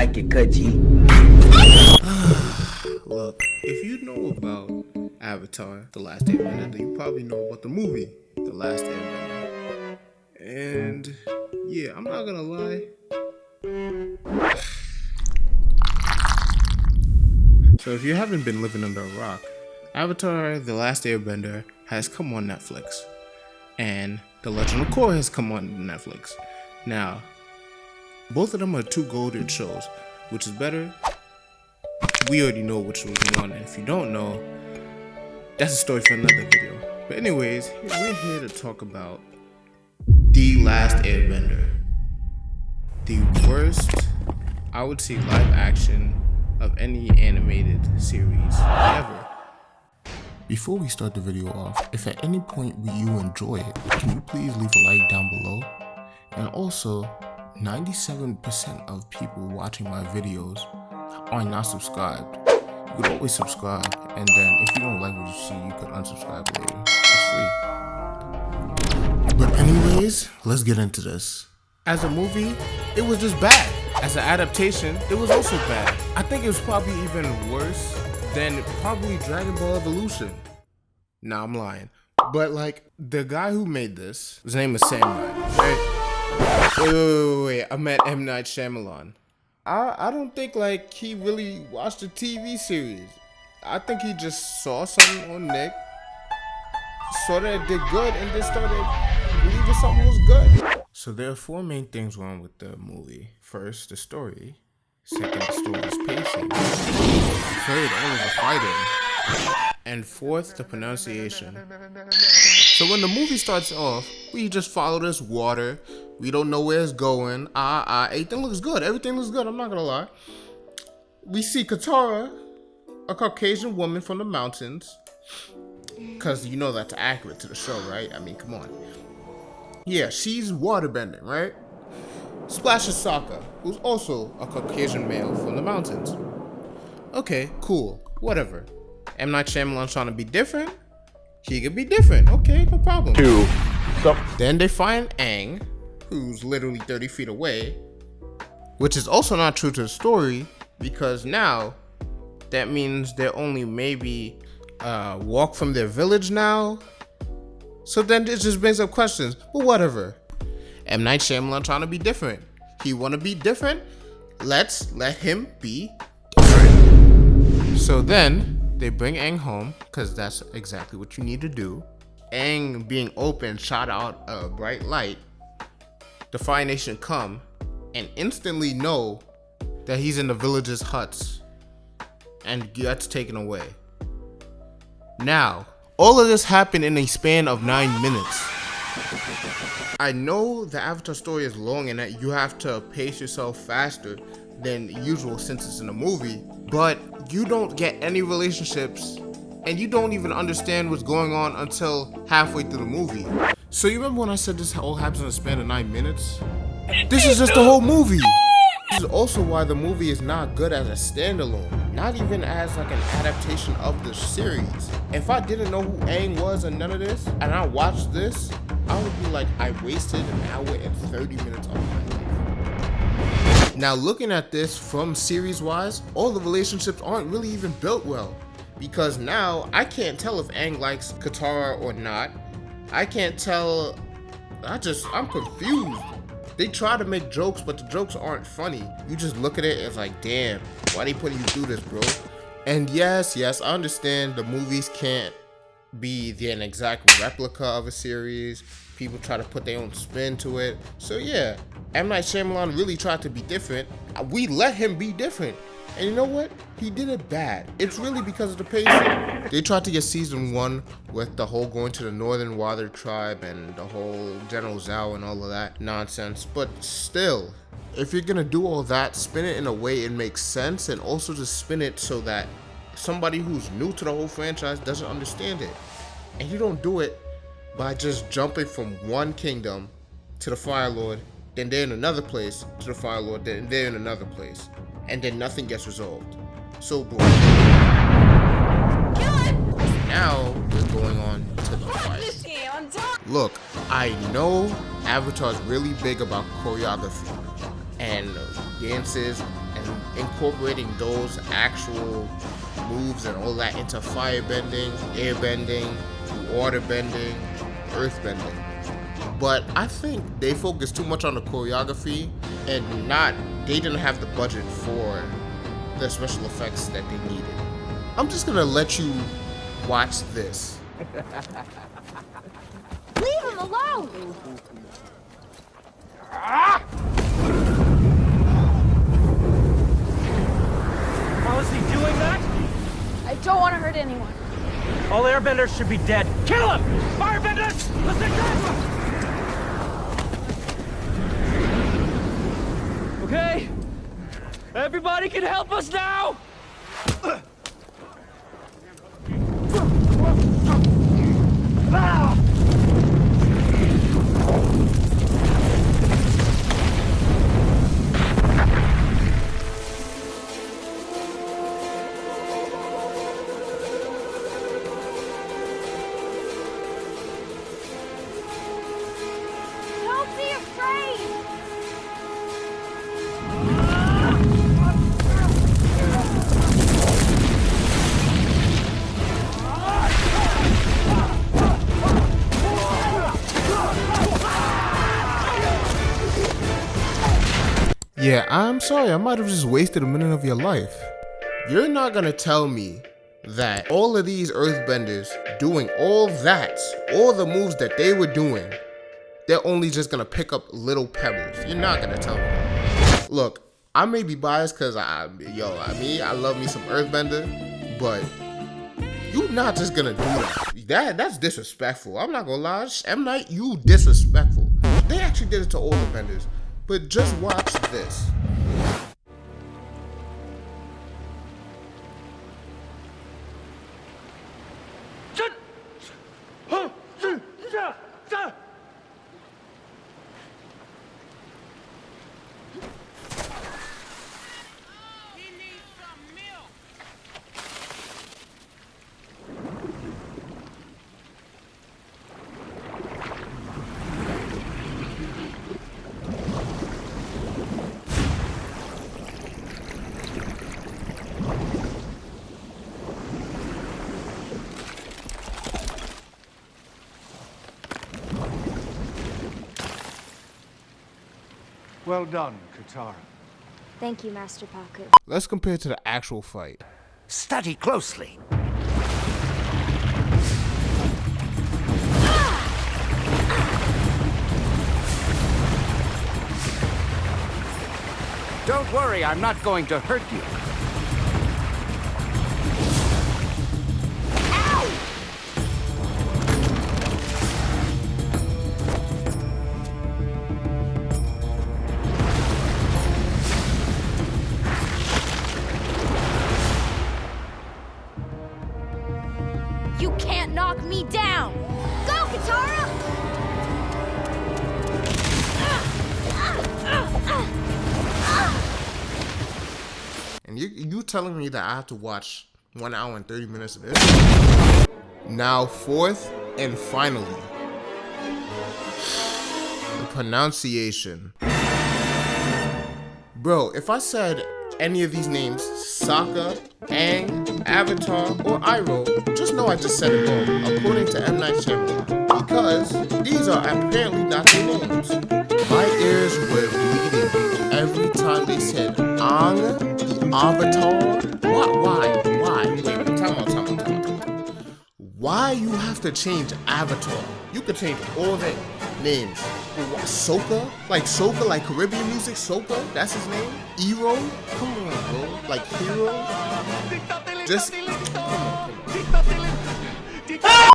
like it cut, G. Look, if you know about Avatar, The Last Airbender, then you probably know about the movie, The Last Airbender. And yeah, I'm not gonna lie. So if you haven't been living under a rock, Avatar, The Last Airbender has come on Netflix. And The Legend of Korra has come on Netflix. Now, both of them are two golden shows. Which is better? We already know which was one, and if you don't know, that's a story for another video. But anyways, we're here to talk about The Last Airbender. The worst, I would say, live action of any animated series ever. Before we start the video off, if at any point you enjoy it, can you please leave a like down below? And also, 97% of people watching my videos are not subscribed. You could always subscribe, and then if you don't like what you see, you could unsubscribe later. It's free. But anyways, let's get into this. As a movie, it was just bad. As an adaptation, it was also bad. I think it was probably even worse than probably Dragon Ball Evolution. Nah, I'm lying. But like, the guy who made this, his name is Sam Night, right? Wait, I meant M. Night Shyamalan. I don't think like he really watched a TV series. I think he just saw something on Nick, saw that it did good, and then started believing something was good. So there are four main things wrong with the movie. First, the story. Second, the story's pacing. Third, all of the fighting. And fourth, the pronunciation. So when the movie starts off, we just follow this water. We don't know where it's going. Everything looks good. Everything looks good. I'm not gonna lie. We see Katara, a Caucasian woman from the mountains. Cause you know that's accurate to the show, right? I mean, come on. Yeah, she's waterbending, right? Splash Sokka, who's also a Caucasian male from the mountains. Okay, cool. Whatever. M. Night Shyamalan trying to be different? He could be different. Okay, no problem. Then they find Aang, who's literally 30 feet away, which is also not true to the story, because now that means they're only maybe walk from their village now. So then it just brings up questions. But whatever. M. Night Shyamalan trying to be different. He want to be different? Let's let him be different. So then they bring Aang home, because that's exactly what you need to do. Aang, being open, shot out a bright light. The Fire Nation come and instantly know that he's in the villagers' huts and gets taken away. Now, all of this happened in a span of 9 minutes. I know the Avatar story is long and that you have to pace yourself faster than usual since it's in a movie, but you don't get any relationships and you don't even understand what's going on until halfway through the movie. So you remember when I said this all happens in a span of 9 minutes? This is just the whole movie. This is also why the movie is not good as a standalone, not even as like an adaptation of the series. If I didn't know who Aang was and none of this, and I watched this, I would be like, I wasted an hour and 30 minutes of my life. Now looking at this from series wise, all the relationships aren't really even built well. Because now I can't tell if Aang likes Katara or not. I can't tell, I'm confused. They try to make jokes, but the jokes aren't funny. You just look at it as like, damn, why they putting you through this, bro? And yes, I understand the movies can't be an exact replica of a series. People try to put their own spin to it. So yeah, M. Night Shyamalan really tried to be different. We let him be different. And you know what? He did it bad. It's really because of the pacing. They tried to get season 1 with the whole going to the Northern Water Tribe and the whole General Zhao and all of that nonsense. But still, if you're gonna do all that, spin it in a way it makes sense, and also just spin it so that somebody who's new to the whole franchise doesn't understand it. And you don't do it by just jumping from one kingdom to the Fire Lord, then they're in another place to the Fire Lord, then they're in another place, and then nothing gets resolved. So boring. Now we're going on to the fight. Look, I know Avatar's really big about choreography and dances and incorporating those actual moves and all that into firebending, airbending, waterbending, earthbending. But I think they focused too much on the choreography and they didn't have the budget for the special effects that they needed. I'm just gonna let you watch this. Leave him alone! How is he doing that? I don't want to hurt anyone. All airbenders should be dead. Kill him! Firebenders! Let's attack him! Okay? Everybody can help us now! Don't be afraid! Yeah, I'm sorry, I might have just wasted a minute of your life. You're not gonna tell me that all of these earthbenders doing all the moves that they were doing, they're only just gonna pick up little pebbles. You're not gonna tell me that. Look, I may be biased because I love me some earthbender, but you're not just gonna do that. That's disrespectful. I'm not gonna lie, M. Night, you disrespectful. They actually did it to all the benders. But just watch this. Well done, Katara. Thank you, Master Paku. Let's compare it to the actual fight. Study closely. Don't worry, I'm not going to hurt you. You can't knock me down! Go, Katara! And you telling me that I have to watch 1 hour and 30 minutes of this? Now, fourth and finally, the pronunciation. Bro, if I said any of these names, Sokka, Aang, Avatar, or Iroh, just know I just said it wrong, according to M. Night Shyamalan, because these are apparently not their names. My ears were bleeding every time they said Aang, the Avatar. Why? Wait, time out. Why you have to change Avatar? You could change all their names. Sokka? Like Caribbean music, Sokka? That's his name? Ero? Come on, bro. Like Hero? Just, come on.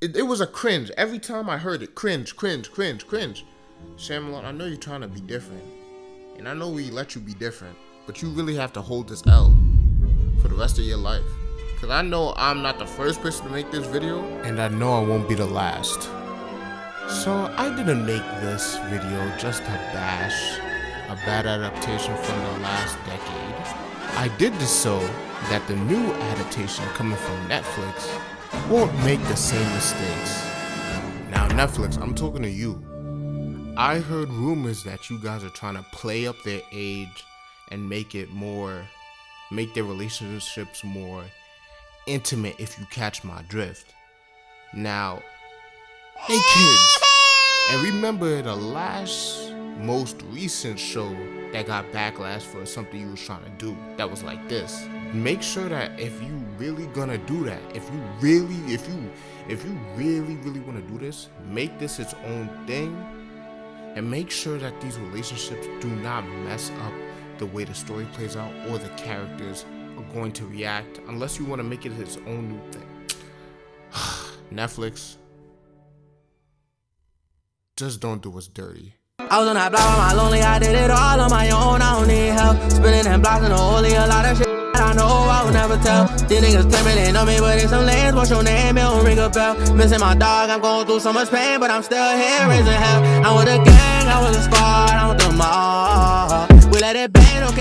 It was a cringe. Every time I heard it, cringe. Shyamalan, I know you're trying to be different. And I know we let you be different. But you really have to hold this L for the rest of your life. Because I know I'm not the first person to make this video. And I know I won't be the last. So I didn't make this video just to bash a bad adaptation from the last decade. I did this so that the new adaptation coming from Netflix won't make the same mistakes. Now Netflix, I'm talking to you. I heard rumors that you guys are trying to play up their age and make it more make their relationships more intimate, if you catch my drift. Now, hey kids, and remember the last most recent show that got backlash for something you was trying to do that was like this. Make sure that if you really gonna do that, if you really want to do this, make this its own thing, and make sure that these relationships do not mess up the way the story plays out or the characters are going to react, unless you want to make it its own new thing. Netflix, just don't do us dirty. I was on that block on my lonely, I did it all on my own, I don't need help. Spinning them blocks in the holy, a lot of shit I know I will never tell. These niggas claim they know me, but in some lanes, what's your name, it don't ring a bell. Missing my dog, I'm going through so much pain, but I'm still here raising hell. I'm with a gang, I was a squad, I'm with the mob. We let it bang, okay.